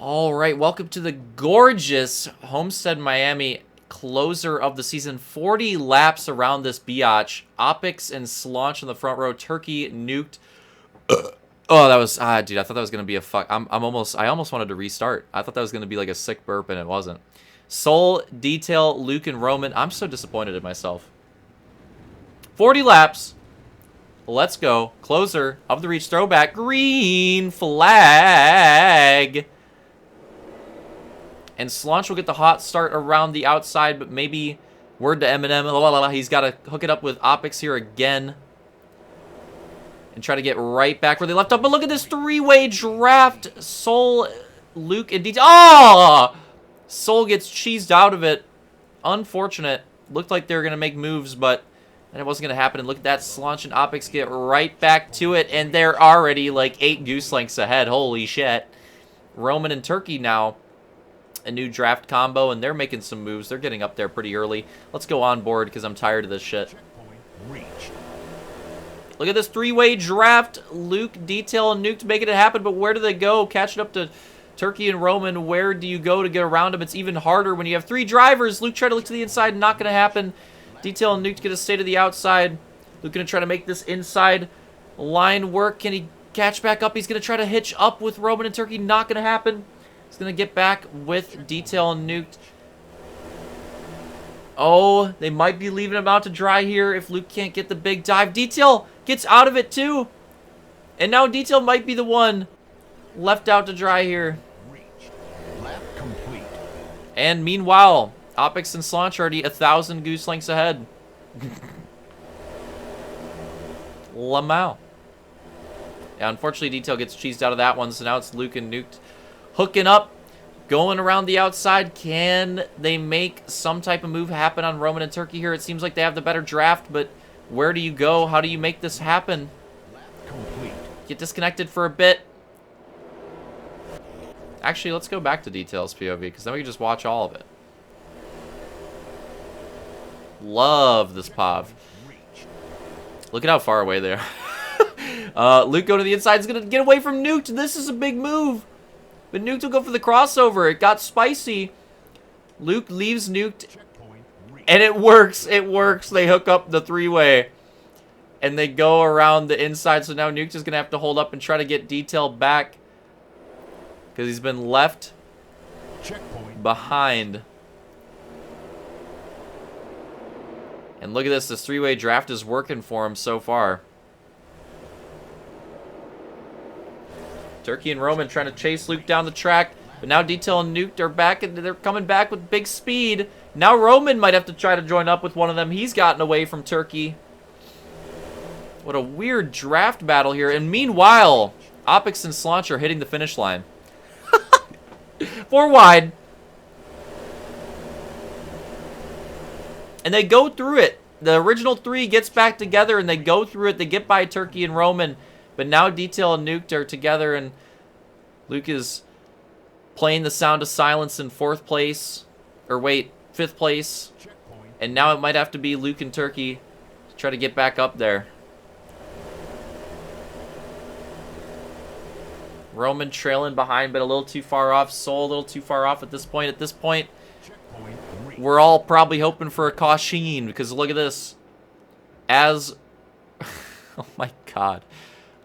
All right, welcome to the gorgeous Homestead-Miami closer of the season. 40 laps around this biatch. Opix and Slaunch in the front row. Turkey nuked. Oh, that was dude. I thought that was gonna be a fuck. I almost wanted to restart. I thought that was gonna be like a sick burp, and it wasn't. Soul, Detail, Luke, and Roman. I'm so disappointed in myself. 40 laps. Let's go. Closer of the reach. Throwback. Green flag. And Slaunch will get the hot start around the outside, but maybe word to Eminem. He's got to hook it up with Opix here again. And try to get right back where they left off. But look at this three-way draft. Soul, Luke, and Detail. Oh! Soul gets cheesed out of it. Unfortunate. Looked like they were going to make moves, but it wasn't going to happen. And look at that. Slaunch and Opix get right back to it. And they're already like 8 goose lengths ahead. Holy shit. Roman and Turkey now. A new draft combo, and they're making some moves. They're getting up there pretty early. Let's go on board because I'm tired of this shit. Look at this three-way draft. Luke, Detail, and Nuke making it happen, but where do they go? Catching up to Turkey and Roman. Where do you go to get around them? It's even harder when you have 3 drivers. Luke tried to look to the inside. Not going to happen. Detail and Nuke going to stay to the outside. Luke going to try to make this inside line work. Can he catch back up? He's going to try to hitch up with Roman and Turkey. Not going to happen. He's going to get back with Detail and Nuked. Oh, they might be leaving him out to dry here if Luke can't get the big dive. Detail gets out of it too. And now Detail might be the one left out to dry here. Lap complete. And meanwhile, Opix and Slaunch are already 1,000 goose lengths ahead. Lamau. Yeah, unfortunately, Detail gets cheesed out of that one, so now it's Luke and Nuked. Hooking up, going around the outside. Can they make some type of move happen on Roman and Turkey here? It seems like they have the better draft, but where do you go? How do you make this happen? Complete. Get disconnected for a bit. Actually, let's go back to Details POV, because then we can just watch all of it. Love this POV. Look at how far away they are. Luke going to the inside is going to get away from Nuked. This is a big move. But Nuked will go for the crossover. It got spicy. Luke leaves Nuked. And it works. It works. They hook up the 3-way. And they go around the inside. So now Nuked is going to have to hold up and try to get Detail back. Because he's been left behind. And look at this. This 3-way draft is working for him so far. Turkey and Roman trying to chase Luke down the track. But now Detail and Nuked are back, and they're coming back with big speed. Now Roman might have to try to join up with one of them. He's gotten away from Turkey. What a weird draft battle here. And meanwhile, Opix and Slaunch are hitting the finish line. 4 wide. And they go through it. The original 3 gets back together, and they go through it. They get by Turkey and Roman. But now Detail and Nuked are together, and Luke is playing the sound of silence in 4th place. Or wait, 5th place. And now it might have to be Luke and Turkey to try to get back up there. Roman trailing behind, but a little too far off. Soul a little too far off at this point. At this point, we're all probably hoping for a caution, because look at this. As... oh my god.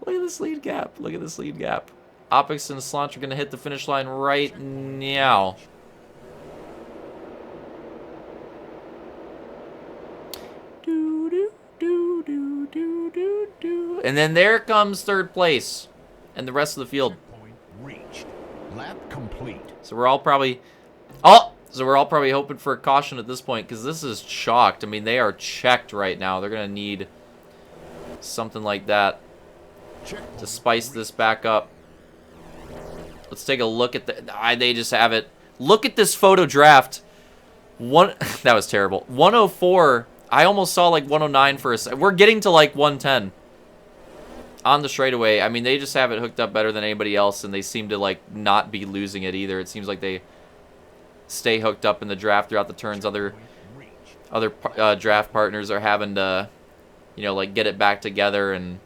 Look at this lead gap. Look at this lead gap. Opix and Slaunch are going to hit the finish line right now. And then there comes 3rd place. And the rest of the field. Reached. Lap complete. So we're all probably... oh! So we're all probably hoping for a caution at this point, because this is chalked. I mean, they are checked right now. They're going to need something like that to spice this back up. Let's take a look at the... they just have it. Look at this photo draft. That was terrible. 104. I almost saw like 109 for a second. We're getting to like 110 on the straightaway. I mean, they just have it hooked up better than anybody else, and they seem to like not be losing it either. It seems like they stay hooked up in the draft throughout the turns. Other draft partners are having to, you know, like get it back together and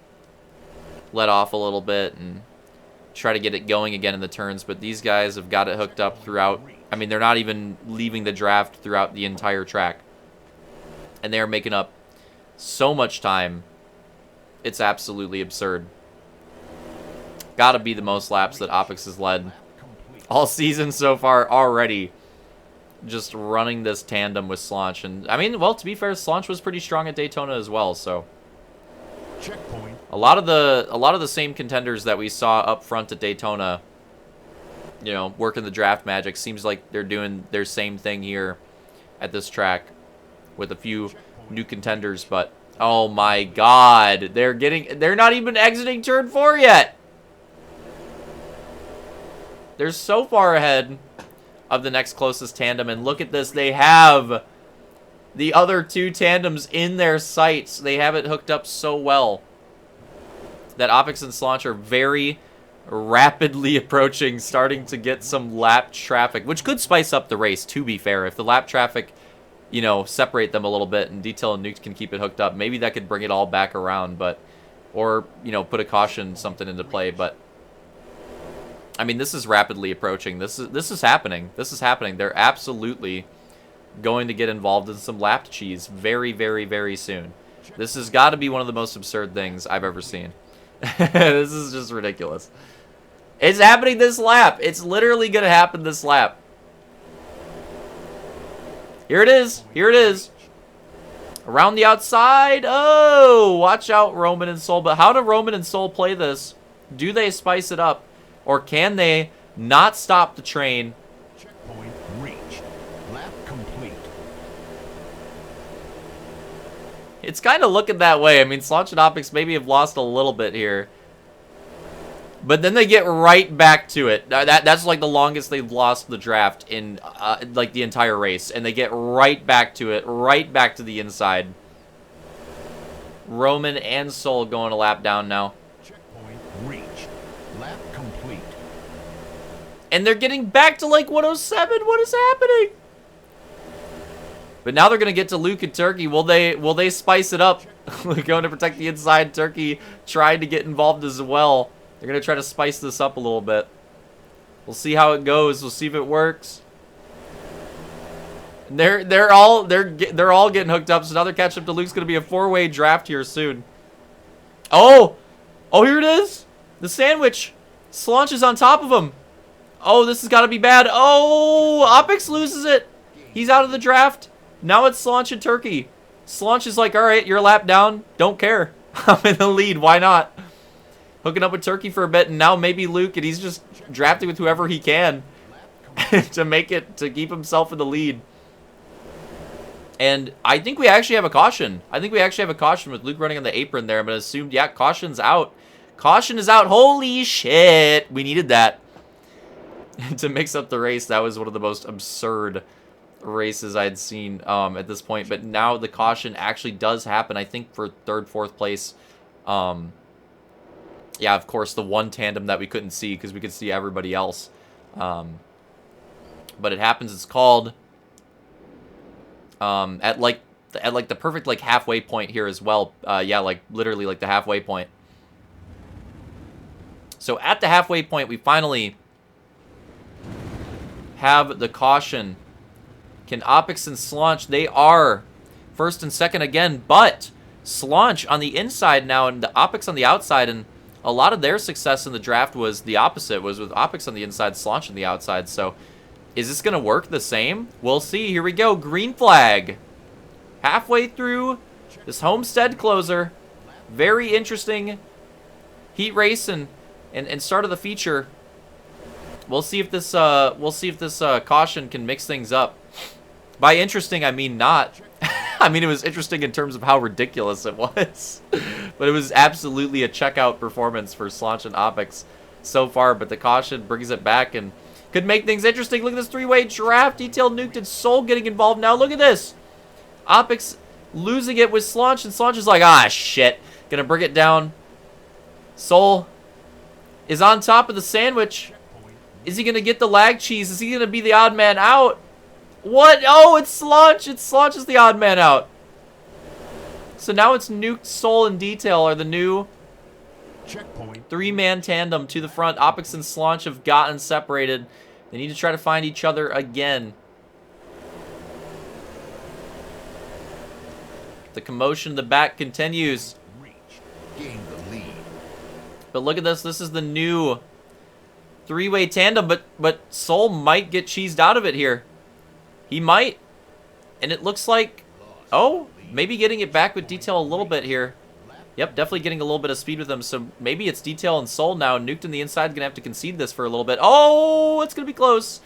let off a little bit and try to get it going again in the turns, but these guys have got it hooked up throughout. I mean, they're not even leaving the draft throughout the entire track. And they are making up so much time. It's absolutely absurd. Gotta be the most laps that Opix has led all season so far already. Just running this tandem with Slaunch. And, I mean, well, to be fair, Slaunch was pretty strong at Daytona as well, so... Checkpoint. A lot of the same contenders that we saw up front at Daytona, you know, working the draft magic, seems like they're doing their same thing here at this track with a few new contenders, but oh my god, they're not even exiting turn 4 yet. They're so far ahead of the next closest tandem, and look at this, they have the other 2 tandems in their sights. They have it hooked up so well that Opix and Slaunch are very rapidly approaching, starting to get some lap traffic, which could spice up the race, to be fair. If the lap traffic, you know, separate them a little bit and Detail and Nuke can keep it hooked up, maybe that could bring it all back around, but, or, you know, put a caution something into play, but, I mean, this is rapidly approaching. This is happening. This is happening. They're absolutely going to get involved in some lap cheese very, very, very soon. This has got to be one of the most absurd things I've ever seen. This is just ridiculous. It's happening this lap. It's literally going to happen this lap. Here it is. Here it is. Around the outside. Oh, watch out, Roman and Soul. But how do Roman and Soul play this? Do they spice it up? Or can they not stop the train? Checkpoint reached. Lap complete. It's kind of looking that way. I mean, Slaunch and Opix maybe have lost a little bit here. But then they get right back to it. That's like the longest they've lost the draft in like the entire race. And they get right back to it. Right back to the inside. Roman and Soul going a lap down now. Checkpoint reached. Lap complete. And they're getting back to like 107. What is happening? But now they're going to get to Luke and Turkey. Will they spice it up? Going to protect the inside. Turkey trying to get involved as well. They're going to try to spice this up a little bit. We'll see how it goes. We'll see if it works. They're all getting hooked up. So now they're catching up to Luke's going to be a 4-way draft here soon. Oh, here it is. The sandwich. Slaunch is on top of him. Oh, this has got to be bad. Oh, Opix loses it. He's out of the draft. Now it's Slaunch and Turkey. Slaunch is like, all right, you're a lap down. Don't care. I'm in the lead. Why not? Hooking up with Turkey for a bit, and now maybe Luke, and he's just drafting with whoever he can to keep himself in the lead. And I think we actually have a caution. I think we actually have a caution with Luke running on the apron there. I'm going to assume, yeah, caution's out. Caution is out. Holy shit. We needed that to mix up the race. That was one of the most absurd races I'd seen at this point. But now the caution actually does happen, I think, for 3rd, 4th place. Yeah, of course, the one tandem that we couldn't see because we could see everybody else. But it happens. It's called at the perfect like halfway point here as well. Yeah, like literally like the halfway point. So at the halfway point, we finally have the caution. Can Opix and Slaunch, they are 1st and 2nd again, but Slaunch on the inside now and the Opix on the outside, and a lot of their success in the draft was the opposite, was with Opix on the inside, Slaunch on the outside. So is this going to work the same? We'll see. Here we go. Green flag. Halfway through this Homestead closer. Very interesting heat race and start of the feature. We'll see if this caution can mix things up. By interesting, I mean not. I mean, it was interesting in terms of how ridiculous it was. But it was absolutely a checkout performance for Slaunch and Opix so far. But the caution brings it back and could make things interesting. Look at this 3-way draft. Detailed Nuked and Soul getting involved now. Look at this. Opix losing it with Slaunch, and Slaunch is like, ah, shit. Gonna bring it down. Soul is on top of the sandwich. Is he gonna get the lag cheese? Is he gonna be the odd man out? What? Oh, it's Slaunch. Slaunch is the odd man out. So now it's Nuked, Soul, and Detail are the new checkpoint Three-man tandem to the front. Opix and Slaunch have gotten separated. They need to try to find each other again. The commotion in the back continues. Gain the lead. But look at this. This is the new three-way tandem. But Soul might get cheesed out of it here. He might. And it looks like... Oh, maybe getting it back with Detail a little bit here. Yep, definitely getting a little bit of speed with him. So maybe it's Detail and Soul now. Nuked in the inside going to have to concede this for a little bit. Oh, it's going to be close.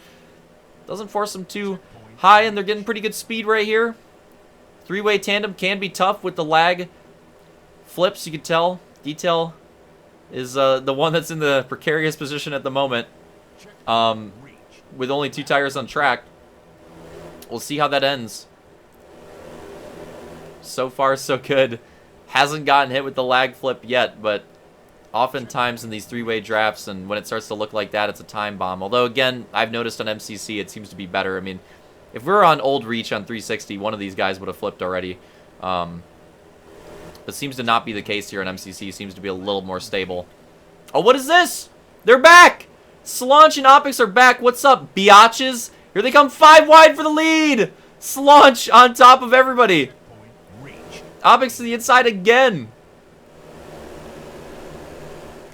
Doesn't force them too high, and they're getting pretty good speed right here. Three-way tandem can be tough with the lag flips, you can tell. Detail is the one that's in the precarious position at the moment. With only 2 tires on track. We'll see how that ends. So far, so good. Hasn't gotten hit with the lag flip yet, but oftentimes in these three-way drafts, and when it starts to look like that, it's a time bomb. Although, again, I've noticed on MCC it seems to be better. I mean, if we were on old reach on 360, one of these guys would have flipped already. But seems to not be the case here on MCC. Seems to be a little more stable. Oh, what is this? They're back! Slaunch and Opix are back. What's up, biatches? Here they come, 5 wide for the lead! Slaunch on top of everybody. Opix to the inside again.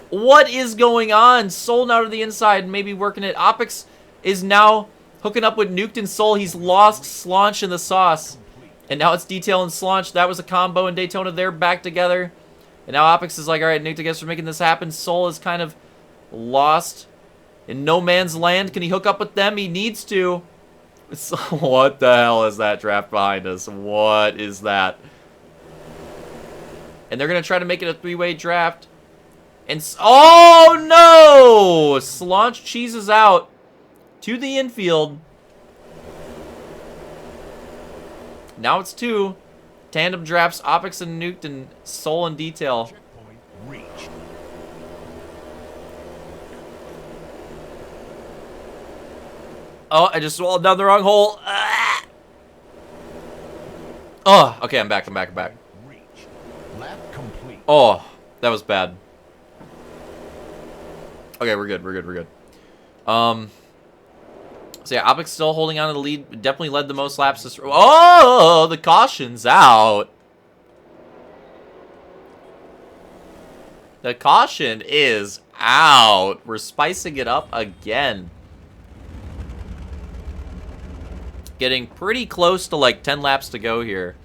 What is going on? Soul now to the inside, maybe working it. Opix is now hooking up with Nuked and Soul. He's lost Slaunch in the sauce. And now it's Detail and Slaunch. That was a combo in Daytona. They're back together. And now Opix is like, alright, Nuked, I guess we're making this happen. Soul is kind of lost in no man's land. Can he hook up with them? He needs to. What the hell is that draft behind us? What is that? And they're going to try to make it a 3-way draft. And oh no! Slaunch cheeses out to the infield. Now it's 2. Tandem drafts, Opix and Nuked, and Soul and Detail. Checkpoint reached. Oh, I just swallowed down the wrong hole. Ah! Oh, okay, I'm back. Reach. Lap complete. Oh, that was bad. Okay, we're good. So yeah, Opix still holding on to the lead. Definitely led the most laps this... Oh, the caution's out. The caution is out. We're spicing it up again. Getting pretty close to like 10 laps to go here.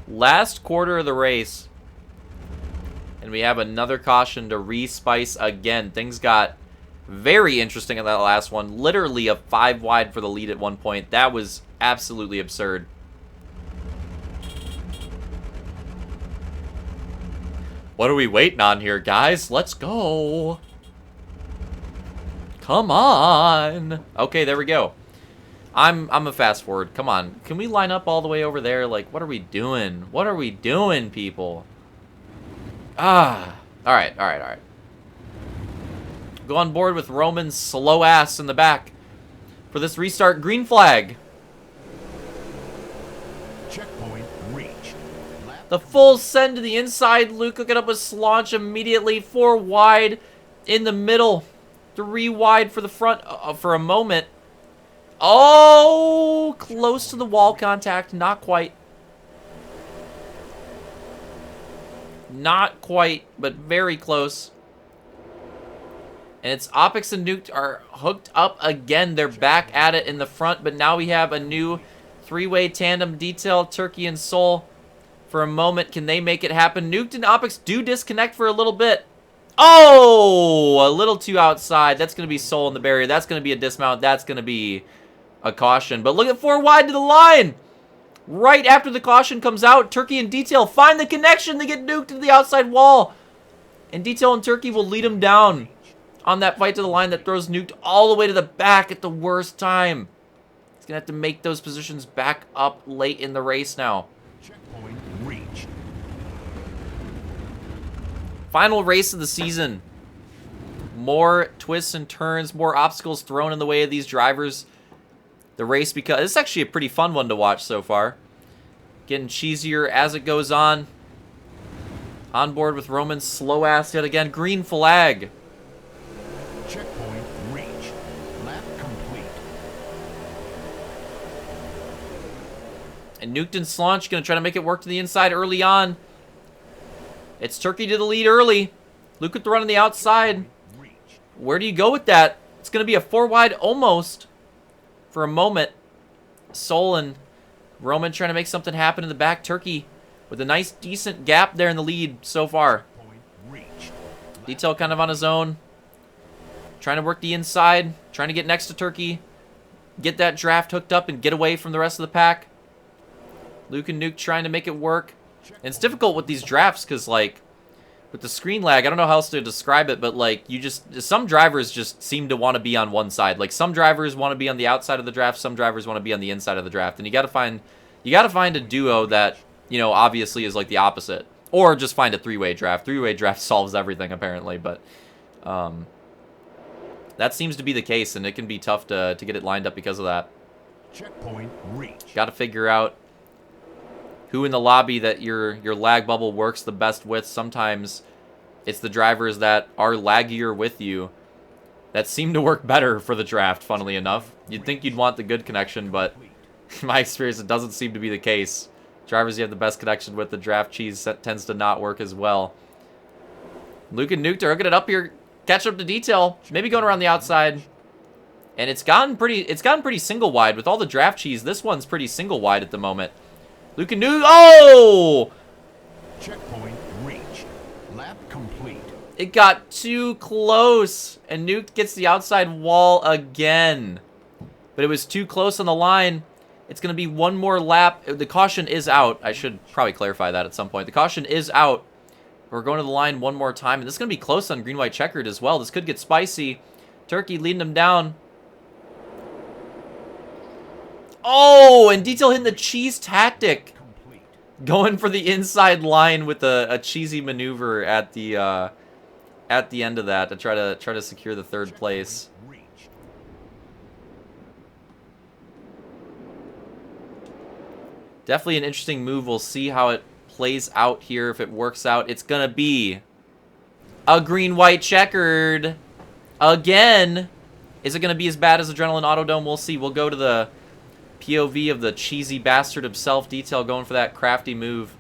Last quarter of the race. And we have another caution to re-spice again. Things got very interesting in that last one. Literally a 5 wide for the lead at one point. That was absolutely absurd. What are we waiting on here, guys? Let's go. Come on. Okay, there we go. I'm a fast forward. Come on. Can we line up all the way over there? Like, what are we doing? What are we doing, people? Ah. All right. Go on board with Roman's slow ass in the back for this restart. Green flag. Checkpoint reached. The full send to the inside. Luke hooking up with Slaunch immediately. 4 wide in the middle. 3 wide for the front for a moment. Oh, close to the wall contact. Not quite. Not quite, but very close. And it's Opix and Nuked are hooked up again. They're back at it in the front, but now we have a new 3-way tandem. Detail, Turkey, and Soul for a moment. Can they make it happen? Nuked and Opix do disconnect for a little bit. Oh, a little too outside. That's going to be Soul in the barrier. That's going to be a dismount. That's going to be a caution. But look at 4 wide to the line. Right after the caution comes out, Turkey and Detail find the connection. They get nuked to the outside wall. And Detail and Turkey will lead him down on that fight to the line that throws Nuked all the way to the back at the worst time. He's going to have to make those positions back up late in the race now. Checkpoint reached. Final race of the season. More twists and turns, more obstacles thrown in the way of these drivers. The race, because it's actually a pretty fun one to watch so far. Getting cheesier as it goes on. On board with Roman. Slow ass yet again. Green flag. Checkpoint reached. Lap complete. And Nuked and Slaunch going to try to make it work to the inside early on. It's Turkey to the lead early. Luke with the run on the outside. Reached. Where do you go with that? It's going to be a 4 wide almost for a moment. Soul and Roman trying to make something happen in the back. Turkey with a nice, decent gap there in the lead so far. Point reached. Detail kind of on his own. Trying to work the inside. Trying to get next to Turkey. Get that draft hooked up and get away from the rest of the pack. Luke and Nuke trying to make it work. And it's difficult with these drafts because, like, with the screen lag, I don't know how else to describe it, but, like, some drivers just seem to want to be on one side. Like, some drivers want to be on the outside of the draft, some drivers want to be on the inside of the draft. And you got to find a duo that, you know, obviously is, like, the opposite. Or just find a three-way draft. Three-way draft solves everything, apparently, but that seems to be the case, and it can be tough to get it lined up because of that. Checkpoint reached. Got to figure out who in the lobby that your lag bubble works the best with. Sometimes it's the drivers that are laggier with you that seem to work better for the draft, funnily enough. You'd think you'd want the good connection, but in my experience, it doesn't seem to be the case. Drivers you have the best connection with, the draft cheese tends to not work as well. Luke and Nuke are hooking it up here. Catch up to Detail. Maybe going around the outside. And it's gotten pretty single wide. With all the draft cheese, this one's pretty single wide at the moment. Luke and Nuke. Oh! Checkpoint reached. Lap complete. It got too close. And Nuke gets the outside wall again. But it was too close on the line. It's going to be one more lap. The caution is out. I should probably clarify that at some point. The caution is out. We're going to the line one more time. And this is going to be close on green-white checkered as well. This could get spicy. Turkey leading them down. Oh, and Detail hitting the cheese tactic. Complete. Going for the inside line with a cheesy maneuver at the end of that to try to secure the third place. Reached. Definitely an interesting move. We'll see how it plays out here. If it works out, it's gonna be a green-white checkered again. Is it gonna be as bad as Adrenaline Autodome? We'll see. We'll go to the POV of the cheesy bastard himself. Detail going for that crafty move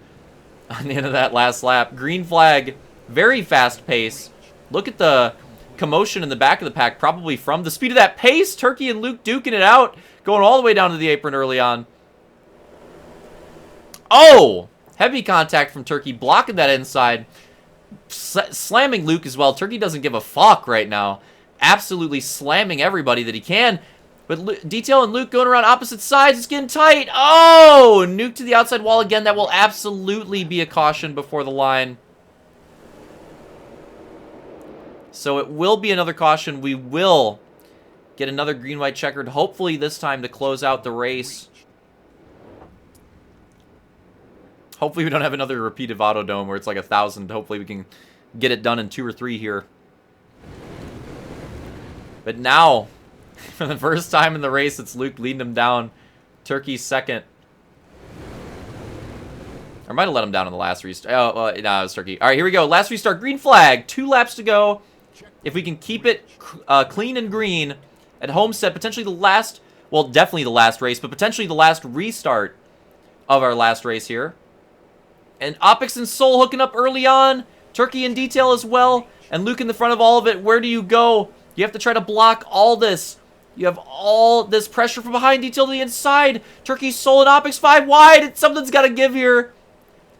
on the end of that last lap. Green flag, very fast pace. Look at the commotion in the back of the pack, probably from the speed of that pace. Turkey and Luke duking it out, going all the way down to the apron early on. Oh! Heavy contact from Turkey, blocking that inside. Slamming Luke as well. Turkey doesn't give a fuck right now. Absolutely slamming everybody that he can. But Detail and Luke going around opposite sides. It's getting tight. Oh! Nuke to the outside wall again. That will absolutely be a caution before the line. So it will be another caution. We will get another green-white checkered. Hopefully this time to close out the race. Hopefully we don't have another repeat of Autodome where it's like 1,000. Hopefully we can get it done in 2 or 3 here. But now, for the first time in the race, it's Luke leading him down. Turkey second. I might have let him down on the last restart. Oh, no, it was Turkey. All right, here we go. Last restart, green flag. 2 laps to go. If we can keep it clean and green at Homestead, potentially the last, well, definitely the last race, but potentially the last restart of our last race here. And Opix and Soul hooking up early on. Turkey in Detail as well. And Luke in the front of all of it. Where do you go? You have to try to block all this. You have all this pressure from behind. Detail to the inside. Turkey, Soul, and Opix 5 wide. Something's got to give here.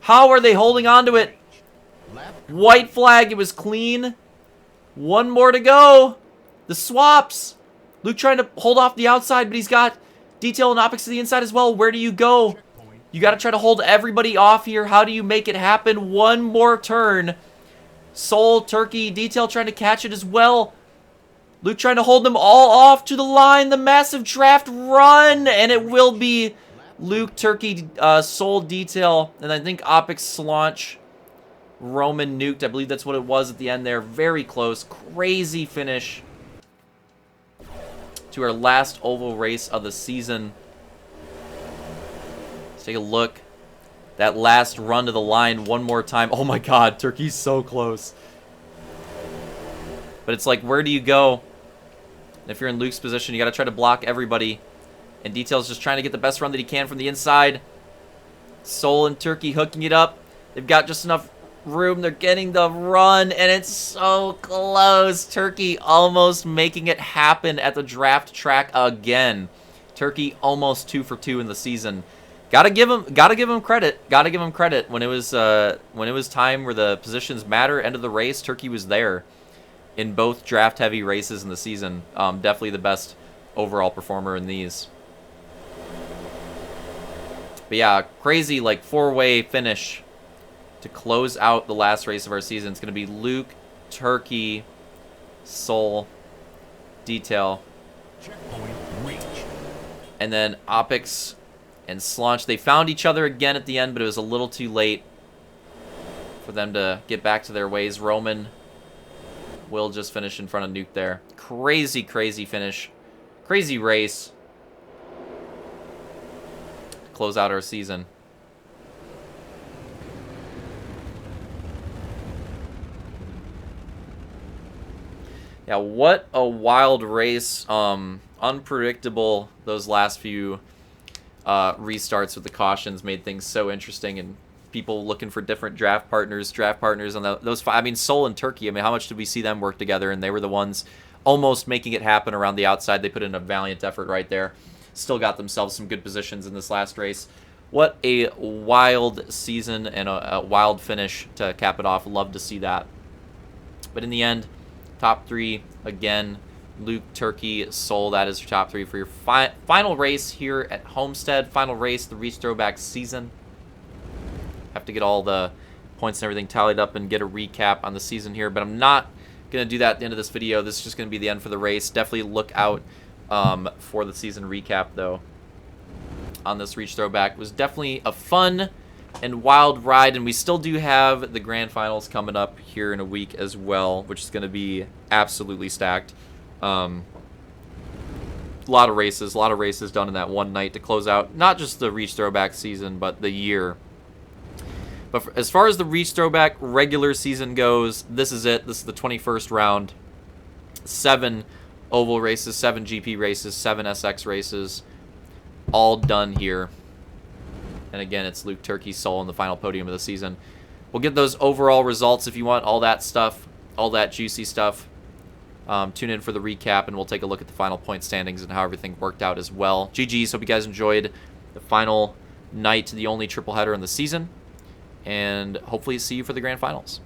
How are they holding on to it? White flag. It was clean. 1 more to go. The swaps. Luke trying to hold off the outside, but he's got Detail and Opix to the inside as well. Where do you go? You got to try to hold everybody off here. How do you make it happen? 1 more turn. Soul, Turkey, Detail trying to catch it as well. Luke trying to hold them all off to the line. The massive draft run. And it will be Luke, Turkey, Soul, Detail. And I think Opix, Slaunch, Roman, Nuked. I believe that's what it was at the end there. Very close. Crazy finish to our last oval race of the season. Take a look that last run to the line one more time. Oh my god, Turkey's so close. But it's like, where do you go? If you're in Luke's position, you got to try to block everybody. And Detail's just trying to get the best run that he can from the inside. Soul and Turkey hooking it up. They've got just enough room. They're getting the run, and it's so close. Turkey almost making it happen at the draft track again. Turkey almost 2 for 2 in the season. Gotta give him credit. Gotta give him credit. When it was time where the positions matter, end of the race, Turkey was there in both draft-heavy races in the season. Definitely the best overall performer in these. But yeah, crazy like 4-way finish to close out the last race of our season. It's going to be Luke, Turkey, Soul, Detail, Checkpoint reached. and then Opix and Slaunch. They found each other again at the end, but it was a little too late for them to get back to their ways. Roman will just finish in front of Nuke there. Crazy, crazy finish. Crazy race. Close out our season. Yeah, what a wild race. Unpredictable. Those last few restarts with the cautions made things so interesting, and people looking for different draft partners on those. I mean, Soul and Turkey. I mean, how much did we see them work together? And they were the ones almost making it happen around the outside. They put in a valiant effort right there. Still got themselves some good positions in this last race. What a wild season and a wild finish to cap it off. Love to see that. But in the end, top 3 again. Luke, Turkey, Soul. That is your top 3 for your final race here at Homestead. Final race, the Reach Throwback season. Have to get all the points and everything tallied up and get a recap on the season here, but I'm not going to do that at the end of this video. This is just going to be the end for the race. Definitely look out for the season recap, though, on this Reach Throwback. It was definitely a fun and wild ride, and we still do have the grand finals coming up here in a week as well, which is going to be absolutely stacked. A lot of races done in that one night to close out not just the Reach Throwback season, but the year. But as far as the Reach Throwback regular season goes, this is it. This is the 21st round. 7 oval races, 7 GP races, 7 SX races, all done here. And again, it's Luke, Turkey, Soul in the final podium of the season. We'll get those overall results if you want all that stuff, all that juicy stuff. Tune in for the recap, and we'll take a look at the final point standings and how everything worked out as well. GG's. Hope you guys enjoyed the final night, the only triple header in the season. And hopefully see you for the grand finals.